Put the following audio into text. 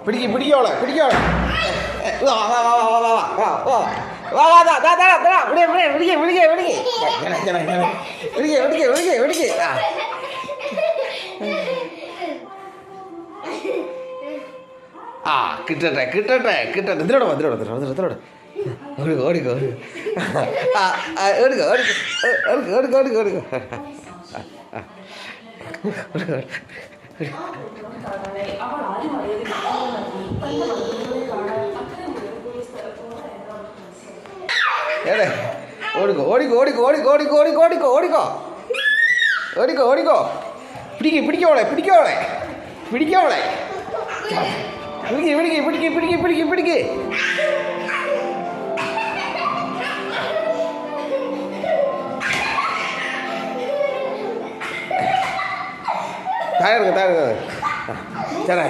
പിടിക്കോളെ വാ വാ വാ വാ വാ വാ വാ വാ വാ ദാ ദാ ദാ ദാ പിടിക്ക് ആ കിട്ടട്ടെ ഇതിലോടെ ഓടിക്കോ ഓടിക്കോ പിടിക്കോളെ പിടിക്ക് താഴെ ചേട്ടാ